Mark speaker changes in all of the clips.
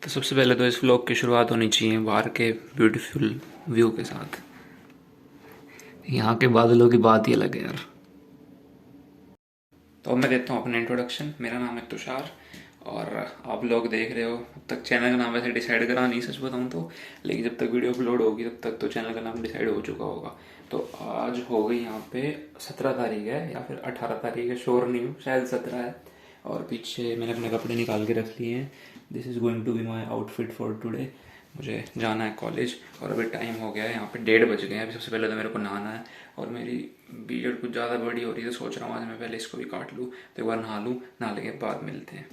Speaker 1: तो सबसे पहले तो इस व्लॉग की शुरुआत होनी चाहिए बाहर के ब्यूटीफुल व्यू के साथ। यहाँ के बादलों की बात ही अलग है यार। तो अब मैं देता हूँ अपना इंट्रोडक्शन। मेरा नाम है तुषार और आप लोग देख रहे हो, अब तक चैनल का नाम वैसे डिसाइड करा नहीं सच बताऊँ तो, लेकिन जब तक वीडियो अपलोड होगी तब तक तो चैनल का नाम डिसाइड हो चुका होगा। तो आज हो गई यहाँ पे 17 तारीख है या फिर 18 तारीख है, श्योर नहीं हूँ, शायद 17 है। और पीछे मैंने अपने कपड़े निकाल के रख लिए हैं। This is going to be my outfit for today. मुझे जाना है कॉलेज और अभी टाइम हो गया है, यहाँ पे 1:30 बज गए हैं। अभी सबसे पहले तो मेरे को नहाना है और मेरी बीयर्ड कुछ ज़्यादा बड़ी हो रही है तो सोच रहा हूँ आज मैं पहले इसको भी काट लूँ, तो एक बार नहा लूँ, नहाने के बाद मिलते हैं।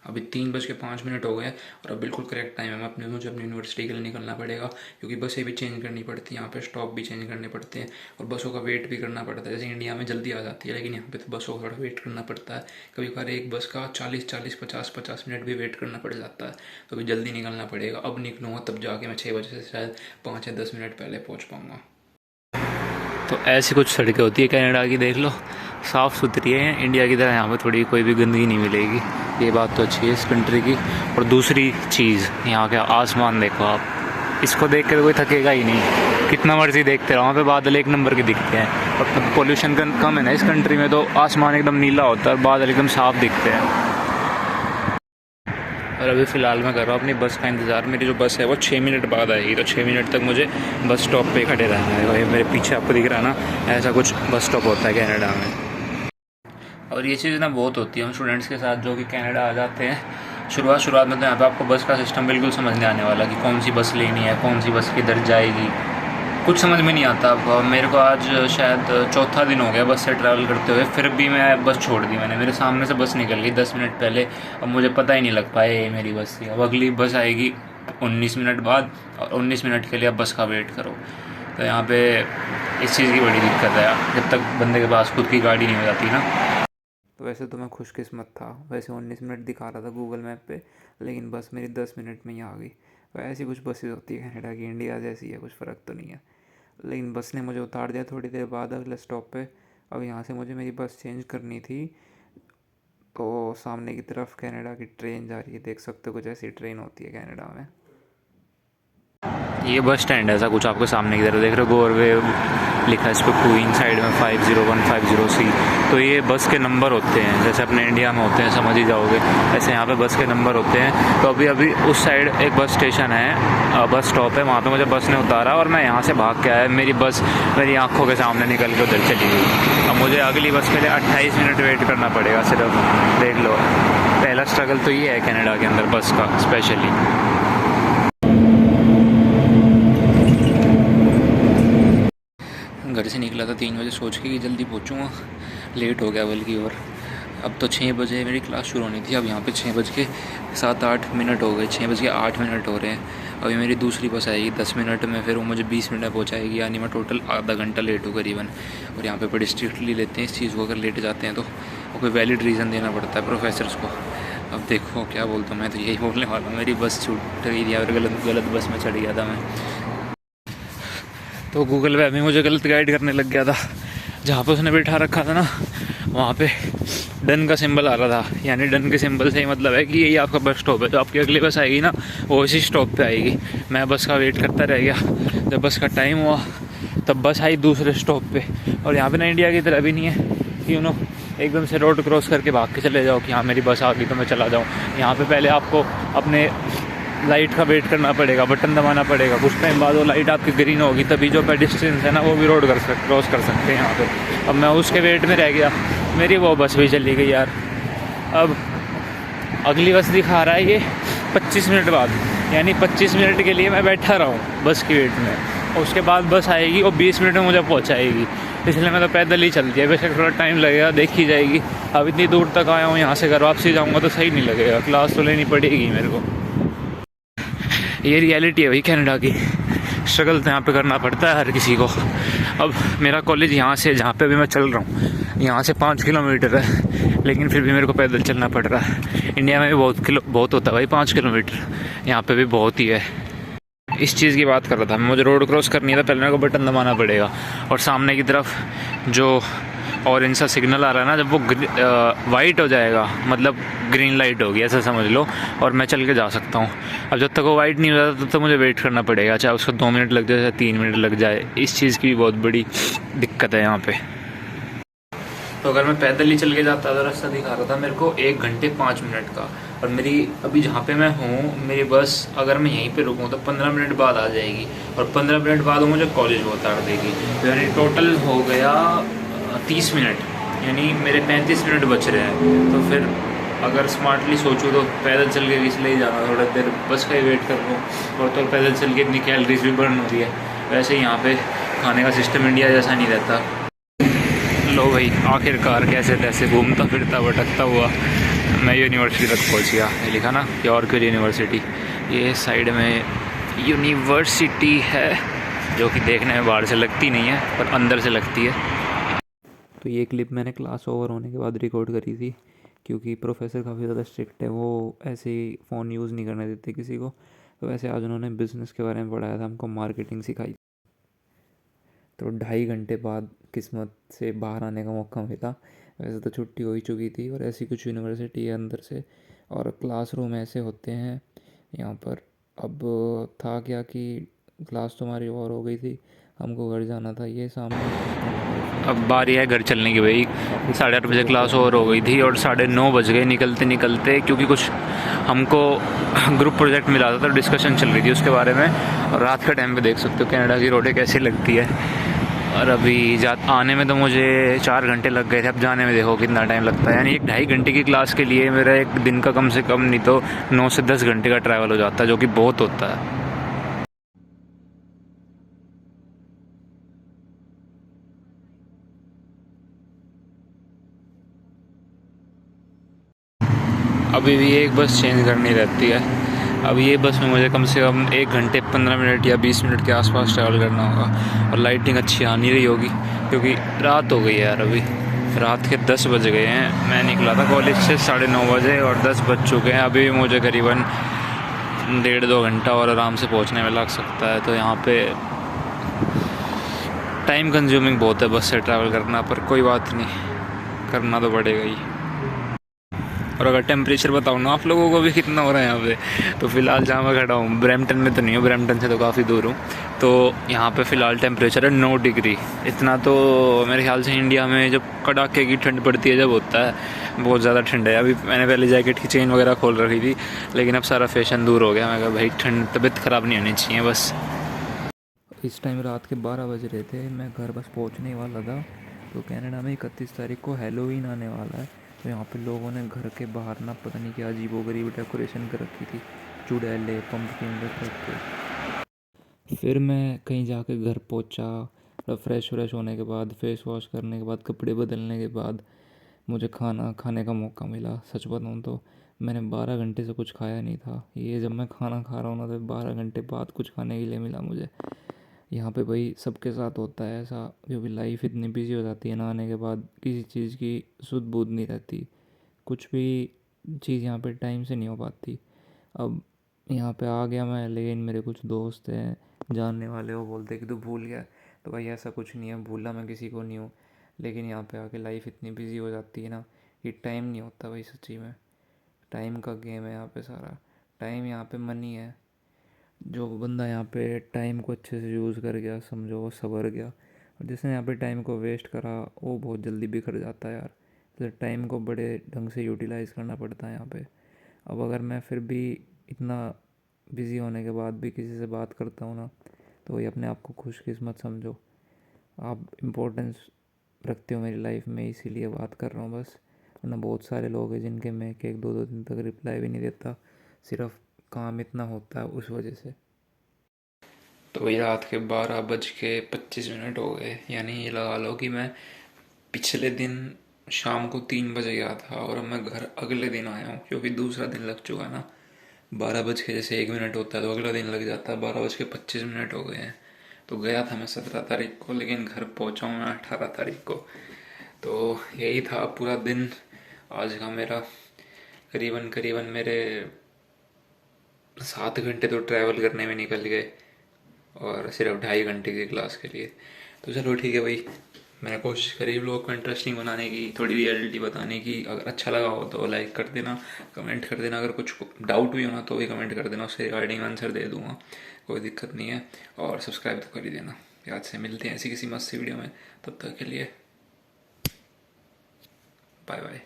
Speaker 1: अभी 3:05 हो गए और अब बिल्कुल करेक्ट टाइम है। मुझे अपनी यूनिवर्सिटी के लिए निकलना पड़ेगा क्योंकि बसें भी चेंज करनी पड़ती हैं, यहाँ पे स्टॉप भी चेंज करने पड़ते हैं और बसों का वेट भी करना पड़ता है। जैसे इंडिया में जल्दी आ जाती है, लेकिन यहाँ पे तो बसों का थोड़ा वेट करना पड़ता है। कभी कभार एक बस का 40-50 मिनट भी वेट करना पड़ जाता है, तो अभी जल्दी निकलना पड़ेगा। अब निकलूँगा तब जाके मैं 6 बजे से शायद 5 या 10 मिनट पहले पहुँच पाऊँगा। तो ऐसी कुछ सड़कें होती है कनाडा की, देख लो, साफ़ सुथरी है। इंडिया की तरह यहाँ पे थोड़ी कोई भी गंदगी नहीं मिलेगी, ये बात तो अच्छी है इस कंट्री की। और दूसरी चीज़, यहाँ का आसमान देखो आप, इसको देख कर कोई थकेगा ही नहीं, कितना मर्जी देखते रहो। वहाँ पे बादल एक नंबर के दिखते हैं और पोल्यूशन कम है ना इस कंट्री में, तो आसमान एकदम नीला होता है और बादल एकदम साफ दिखते हैं। और अभी फ़िलहाल मैं कर रहा हूँ अपनी बस का इंतज़ार। मेरी जो बस है वो 6 मिनट बाद आएगी, तो 6 मिनट तक मुझे बस स्टॉप पे खड़े रहना है। वही मेरे पीछे आपको दिख रहा है ना, ऐसा कुछ बस स्टॉप होता है कनाडा में। और ये चीज़ ना बहुत होती है हम स्टूडेंट्स के साथ जो कि कनाडा आ जाते हैं। शुरुआत में तो यहाँ पे आपको बस का सिस्टम बिल्कुल समझ नहीं आने वाला कि कौन सी बस लेनी है, कौन सी बस किधर जाएगी, कुछ समझ में नहीं आता। अब मेरे को आज शायद 4था दिन हो गया बस से ट्रैवल करते हुए, फिर भी मैं बस छोड़ दी मैंने। मेरे सामने से बस निकल गई 10 मिनट पहले, अब मुझे पता ही नहीं लग पाया ये मेरी बस थी। अब अगली बस आएगी 19 मिनट बाद और 19 मिनट के लिए अब बस का वेट करो। तो यहाँ पे इस चीज़ की बड़ी दिक्कत है जब तक बंदे के पास खुद की गाड़ी नहीं हो जाती ना। तो वैसे तो मैं खुशकिस्मत था, वैसे 19 मिनट दिखा रहा था गूगल मैप पे, लेकिन बस मेरी 10 मिनट में ही आ गई। तो ऐसी कुछ बसेस होती है कनाडा की, इंडिया जैसी है, कुछ फ़र्क तो नहीं है। लेकिन बस ने मुझे उतार दिया थोड़ी देर बाद अगले स्टॉप पे। अब यहाँ से मुझे मेरी बस चेंज करनी थी, तो सामने की तरफ कनाडा की ट्रेन जा रही है, देख सकते हो कुछ ऐसी ट्रेन होती है कनाडा में। ये बस स्टैंड है ऐसा कुछ, आपके सामने की तरफ देख रहे हो, गोरवे लिखा है इस पर, क्वीन साइड में 50150C। तो ये बस के नंबर होते हैं, जैसे अपने इंडिया में होते हैं, समझ ही जाओगे, ऐसे यहाँ पे बस के नंबर होते हैं। तो अभी उस साइड एक बस स्टेशन है, बस स्टॉप है, वहाँ पे मुझे बस ने उतारा और मैं यहाँ से भाग के आया। मेरी बस मेरी आंखों के सामने निकल के उधर चली गई। अब मुझे अगली बस के लिए 28 मिनट वेट करना पड़ेगा सिर्फ, देख लो। पहला स्ट्रगल तो ये है कनाडा के अंदर बस का स्पेशली। घर से निकला था 3 बजे सोच के कि जल्दी पहुंचूंगा, लेट हो गया बल्कि। और अब तो 6 बजे मेरी क्लास शुरू होनी थी, अब यहाँ पे 6:07-8 हो गए, 6:08 हो रहे हैं। अभी मेरी दूसरी बस आएगी 10 मिनट में, फिर वो मुझे 20 मिनट में पहुँचाएगी, यानी मैं टोटल आधा घंटा लेट हूँ करीबन। और यहाँ पे बड़ी स्ट्रिक्टली लेते हैं इस चीज़ को, अगर लेट जाते हैं तो कोई वैलिड रीज़न देना पड़ता है प्रोफेसर्स को। अब देखो क्या बोलता हूँ, मैं तो यही बोलने वाला हूँ, मेरी बस छूट गई थी और गलत बस में चढ़ गया था मैं। तो गूगल मैप में मुझे गलत गाइड करने लग गया था। जहाँ पे उसने बैठा रखा था ना, वहाँ पे डन का सिंबल आ रहा था, यानी डन के सिंबल से ही मतलब है कि यही आपका बस स्टॉप है। जो आपकी अगली बस आएगी ना, वो इसी स्टॉप पे आएगी। मैं बस का वेट करता रह गया, जब बस का टाइम हुआ तब बस आई दूसरे स्टॉप पे। और यहाँ पे ना इंडिया की तरह भी नहीं है कि एकदम से रोड क्रॉस करके भाग के चले जाओ कि हाँ मेरी बस आ गई तो मैं चला जाऊँ। यहाँ पे पहले आपको अपने लाइट का वेट करना पड़ेगा, बटन दबाना पड़ेगा, कुछ टाइम बाद वो लाइट आपकी ग्रीन होगी, तभी जो पेडिस्ट्रियंस है ना वो भी रोड क्रॉस कर सकते हैं यहाँ पे। अब मैं उसके वेट में रह गया, मेरी वो बस भी चली गई यार। अब अगली बस दिखा रहा है ये 25 मिनट बाद, यानी 25 मिनट के लिए मैं बैठा रहा हूँ बस की वेट में, और उसके बाद बस आएगी और 20 मिनट में मुझे पहुँचाएगी। इसलिए मैं तो पैदल ही चलती है, बेशक थोड़ा टाइम लगेगा, देखी जाएगी। अब इतनी दूर तक आया हूँ, यहाँ से घर वापसी जाऊँगा तो सही नहीं लगेगा, क्लास तो लेनी पड़ेगी मेरे को। ये रियलिटी है भाई कनाडा की, स्ट्रगल तो यहाँ पे करना पड़ता है हर किसी को। अब मेरा कॉलेज यहाँ से, जहाँ पे भी मैं चल रहा हूँ, यहाँ से 5 किलोमीटर है, लेकिन फिर भी मेरे को पैदल चलना पड़ रहा है। इंडिया में भी बहुत होता है भाई 5 किलोमीटर, यहाँ पे भी बहुत ही है। इस चीज़ की बात कर रहा था, मुझे रोड क्रॉस करनी है तो पहले मेरे को बटन दबाना पड़ेगा, और सामने की तरफ जो ऑरेंज सा सिग्नल आ रहा है ना, जब वो वाइट हो जाएगा मतलब ग्रीन लाइट होगी ऐसा समझ लो, और मैं चल के जा सकता हूँ। अब जब तक वो वाइट नहीं हो जाता तब तक मुझे वेट करना पड़ेगा, चाहे उसको 2 मिनट लग जाए चाहे 3 मिनट लग जाए। इस चीज़ की भी बहुत बड़ी दिक्कत है यहाँ पे। तो अगर मैं पैदल ही चल के जाता तो रास्ता दिखा रहा था मेरे को 1 घंटे 5 मिनट का, और मेरी अभी जहाँ पे मैं हूँ मेरी बस अगर मैं यहीं पे रुकूँ तो 15 मिनट बाद आ जाएगी, और 15 मिनट बाद वो मुझे कॉलेज में उतार देगी। तो यानी टोटल हो गया 30 मिनट, यानी मेरे 35 मिनट बच रहे हैं। तो फिर अगर स्मार्टली सोचूँ तो पैदल चल के इसलिए ही जाना, थोड़ा देर बस का ही वेट कर लूँ, और तो पैदल चल के इतनी कैलोरीज भी बर्न हो रही है। वैसे यहाँ पे खाने का सिस्टम इंडिया जैसा नहीं रहता। लो भाई, आखिरकार कैसे तैसे घूमता फिरता भटकता हुआ मैं यूनिवर्सिटी तक पहुंच गया। ये लिखा ना यॉर्क यूनिवर्सिटी, ये साइड में यूनिवर्सिटी है जो कि देखने में बाहर से लगती नहीं है पर अंदर से लगती है। तो ये क्लिप मैंने क्लास ओवर होने के बाद रिकॉर्ड करी थी, क्योंकि प्रोफेसर काफ़ी ज़्यादा स्ट्रिक्ट है, वो ऐसे ही फ़ोन यूज़ नहीं करने देते किसी को। तो वैसे आज उन्होंने बिज़नेस के बारे में पढ़ाया था, हमको मार्केटिंग सिखाई। तो 2.5 घंटे बाद किस्मत से बाहर आने का मौका मिला। वैसे तो छुट्टी हो ही चुकी थी, और ऐसी कुछ यूनिवर्सिटी है अंदर से, और क्लासरूम ऐसे होते हैं यहाँ पर। अब था क्या कि क्लास तो हमारी और हो गई थी, हमको घर जाना था। ये सामने अब बारी है घर चलने की भाई। 8:30 बजे क्लास और हो गई थी और 9:30 बज गए निकलते निकलते, क्योंकि कुछ हमको ग्रुप प्रोजेक्ट मिला था तो डिस्कशन चल रही थी उसके बारे में। और रात का टाइम पे देख सकते हो कनाडा की रोडें कैसी लगती है। और अभी आने में तो मुझे 4 घंटे लग गए थे, अब जाने में देखो कितना टाइम लगता है। यानी 1-2.5 घंटे की क्लास के लिए मेरा एक दिन का कम से कम नहीं तो 9 से 10 घंटे का ट्रैवल हो जाता है, जो कि बहुत होता है। अभी भी एक बस चेंज करनी रहती है। अब ये बस में मुझे कम से कम 1 घंटे 15 मिनट या 20 मिनट के आसपास ट्रैवल करना होगा। और लाइटिंग अच्छी आ नहीं रही होगी क्योंकि रात हो गई है यार। अभी रात के 10 बज गए हैं। मैं निकला था कॉलेज से 9:30 बजे और 10 बज चुके हैं। अभी भी मुझे करीबन 1.5-2 घंटा और आराम से पहुंचने में लग सकता है। तो यहाँ पे टाइम कंज्यूमिंग बहुत है बस से ट्रैवल करना, पर कोई बात नहीं, करना तो पड़ेगा ही। और अगर टेम्परेचर बताऊँ ना आप लोगों को भी कितना हो रहा है यहाँ पे, तो फ़िलहाल जहाँ मैं खड़ा हूँ ब्रैम्पटन में तो नहीं हूँ, ब्रैम्पटन से तो काफ़ी दूर हूँ। तो यहाँ पे फ़िलहाल टेम्परेचर है 9 डिग्री। इतना तो मेरे ख्याल से इंडिया में जब कड़ाके की ठंड पड़ती है जब होता है, बहुत ज़्यादा ठंड है। अभी मैंने पहले जैकेट की चेन वगैरह खोल रखी थी, लेकिन अब सारा फैशन दूर हो गया। मैं कहा भाई ठंड, तबीयत ख़राब नहीं होनी चाहिए बस। इस टाइम रात के 12 बज रहे थे, मैं घर बस पहुँचने वाला था। तो कनाडा में 31 तारीख को हैलोवीन आने वाला है। तो यहाँ पे लोगों ने घर के बाहर ना पता नहीं क्या अजीबोगरीब डेकोरेशन कर रखी थी, चुड़ैले पंपकिन रख रख के। फिर मैं कहीं जाके घर पहुँचा, फ्रेश व्रेश होने के बाद, फेस वॉश करने के बाद, कपड़े बदलने के बाद मुझे खाना खाने का मौका मिला। सच बताऊँ तो मैंने 12 घंटे से कुछ खाया नहीं था। ये जब मैं खाना खा रहा हूँ ना तो 12 घंटे बाद कुछ खाने के लिए मिला मुझे। यहाँ पे भाई सबके साथ होता है ऐसा, क्योंकि लाइफ इतनी बिजी हो जाती है ना, आने के बाद किसी चीज़ की सुध बुध नहीं रहती। कुछ भी चीज़ यहाँ पे टाइम से नहीं हो पाती। अब यहाँ पे आ गया मैं, लेकिन मेरे कुछ दोस्त हैं जानने वाले, वो बोलते कि तू भूल गया। तो भाई ऐसा कुछ नहीं है, भूला मैं किसी को नहीं हूँ। लेकिन यहाँ पे आके लाइफ इतनी बिजी हो जाती है ना कि टाइम नहीं होता भाई। सच्ची में टाइम का गेम है यहाँ पे सारा। टाइम यहाँ पे मनी है। जो बंदा यहाँ पे टाइम को अच्छे से यूज़ कर गया, समझो वो संवर गया। और जिसने यहाँ पे टाइम को वेस्ट करा वो बहुत जल्दी बिखर जाता है यार। तो टाइम को बड़े ढंग से यूटिलाइज़ करना पड़ता है यहाँ पे। अब अगर मैं फिर भी इतना बिज़ी होने के बाद भी किसी से बात करता हूँ ना, तो वही अपने आप को खुशकिस्मत समझो। आप इम्पोर्टेंस रखते हो मेरी लाइफ में, इसीलिए बात कर रहा हूँ बस। वरना बहुत सारे लोग हैं जिनके मैं 1-2 दिन तक रिप्लाई भी नहीं देता, सिर्फ काम इतना होता है उस वजह से। तो वही रात के 12:25 हो गए। यानी ये लगा लो कि मैं पिछले दिन शाम को 3 बजे गया था और अब मैं घर अगले दिन आया हूँ, क्योंकि दूसरा दिन लग चुका ना। 12 बज के जैसे 1 मिनट होता है तो अगला दिन लग जाता है। 12:25 हो गए हैं। तो गया था मैं 17 तारीख को, लेकिन घर पहुँचा हूँ मैं 18 तारीख को। तो यही था पूरा दिन आज का मेरा। करीबन करीबन मेरे 7 घंटे तो ट्रैवल करने में निकल गए, और सिर्फ 2.5 घंटे की क्लास के लिए। तो चलो ठीक है भाई, मैंने कोशिश करी ब्लॉग को इंटरेस्टिंग बनाने की, थोड़ी रियलिटी बताने की। अगर अच्छा लगा हो तो लाइक कर देना, कमेंट कर देना। अगर कुछ डाउट भी होना तो भी कमेंट कर देना, उससे रिगार्डिंग आंसर दे दूँगा, कोई दिक्कत नहीं है। और सब्सक्राइब तो कर ही देना। याद से मिलते हैं ऐसी किसी मस्त सी वीडियो में, तब तक के लिए बाय बाय।